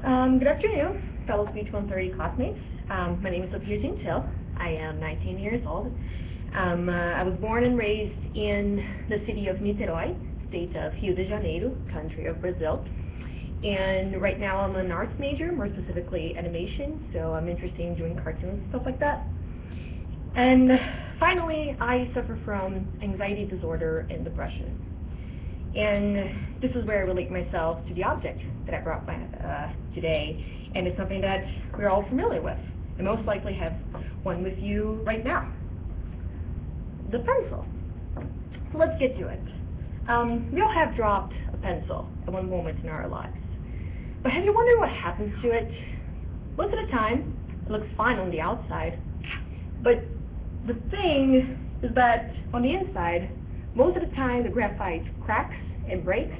Good afternoon, fellow Speech 130 classmates. My name is Sophia Gentil. I am 19 years old. I was born and raised in the city of Niterói, state of Rio de Janeiro, country of Brazil. And right now I'm an arts major, more specifically animation, so I'm interested in doing cartoons and stuff like that. And finally, I suffer from anxiety disorder and depression. And this is where I relate myself to the object that I brought today, and it's something that we're all familiar with. I most likely have one with you right now. The pencil. So let's get to it. We all have dropped a pencil at one moment in our lives. But have you wondered what happens to it? Most of the time, it looks fine on the outside. But the thing is that on the inside, most of the time the graphite cracks and breaks.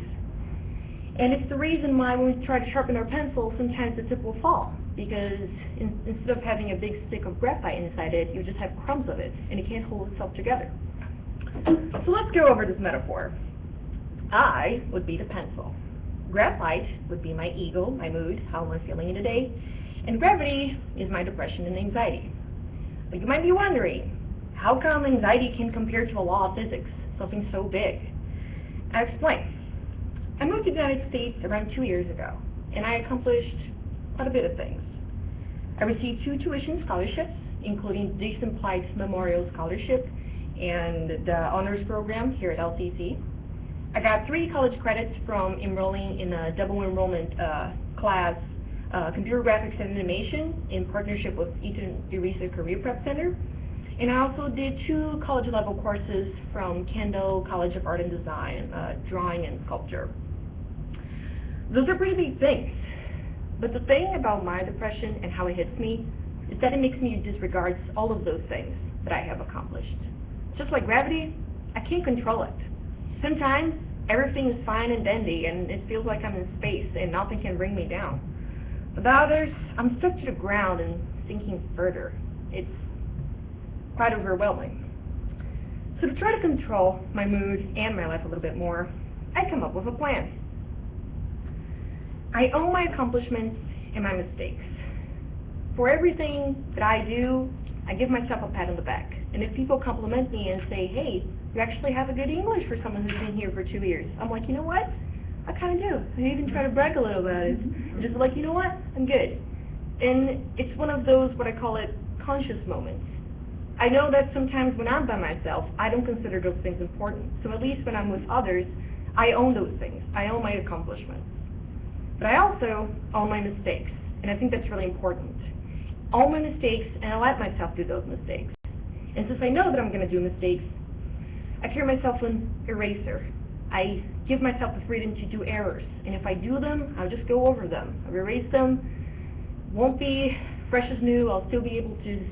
And it's the reason why when we try to sharpen our pencil, sometimes the tip will fall. Because instead of having a big stick of graphite inside it, you just have crumbs of it, and it can't hold itself together. So let's go over this metaphor. I would be the pencil. Graphite would be my ego, my mood, how am I feeling in the day. And gravity is my depression and anxiety. But you might be wondering, how come anxiety can compare to a law of physics, something so big? I'll explain. I moved to the United States around 2 years ago, and I accomplished quite a bit of things. I received 2 tuition scholarships, including the Jason Plight Memorial Scholarship and the honors program here at LCC. I got 3 college credits from enrolling in a double enrollment class, Computer Graphics and Animation, in partnership with Eaton Erisa Career Prep Center. And I also did 2 college-level courses from Kendall College of Art and Design, drawing and sculpture. Those are pretty big things. But the thing about my depression and how it hits me is that it makes me disregard all of those things that I have accomplished. Just like gravity, I can't control it. Sometimes everything is fine and dandy and it feels like I'm in space and nothing can bring me down. But the others, I'm stuck to the ground and sinking further. It's quite overwhelming. So to try to control my mood and my life a little bit more, I come up with a plan. I own my accomplishments and my mistakes. For everything that I do, I give myself a pat on the back. And if people compliment me and say, hey, you actually have a good English for someone who's been here for 2 years, I'm like, you know what? I kind of do. I even try to brag a little about it. I'm just like, you know what? I'm good. And it's one of those, what I call it, conscious moments. I know that sometimes when I'm by myself, I don't consider those things important. So at least when I'm with others, I own those things. I own my accomplishments. But I also own my mistakes, and I think that's really important. Own my mistakes, and I let myself do those mistakes. And since I know that I'm going to do mistakes, I carry myself an eraser. I give myself the freedom to do errors, and if I do them, I'll just go over them. I'll erase them. Won't be fresh as new. I'll still be able to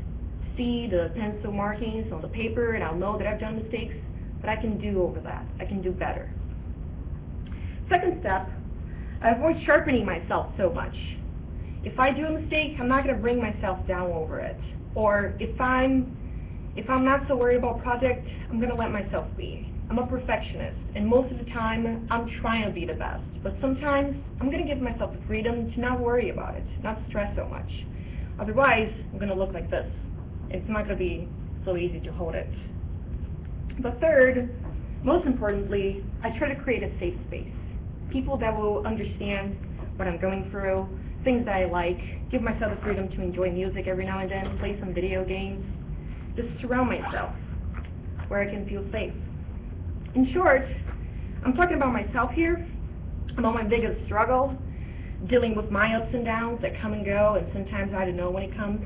see the pencil markings on the paper, and I'll know that I've done mistakes, but I can do over that. I can do better. Second step, I avoid sharpening myself so much. If I do a mistake, I'm not going to bring myself down over it. Or if I'm not so worried about a project, I'm going to let myself be. I'm a perfectionist, and most of the time, I'm trying to be the best. But sometimes, I'm going to give myself the freedom to not worry about it, not stress so much. Otherwise, I'm going to look like this. It's not going to be so easy to hold it. But third, most importantly, I try to create a safe space. People that will understand what I'm going through, things that I like, give myself the freedom to enjoy music every now and then, play some video games, just surround myself where I can feel safe. In short, I'm talking about myself here, about my biggest struggle, dealing with my ups and downs that come and go, and sometimes I don't know when it comes.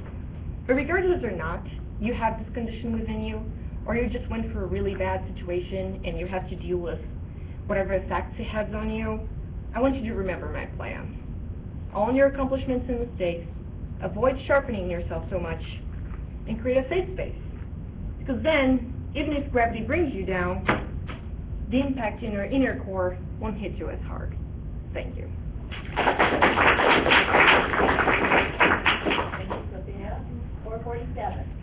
But regardless or not, you have this condition within you, or you just went through a really bad situation and you have to deal with whatever effects it has on you, I want you to remember my plan. Own your accomplishments and mistakes, avoid sharpening yourself so much, and create a safe space. Because then, even if gravity brings you down, the impact in your inner core won't hit you as hard. Thank you. Thank you, Sophia. 447.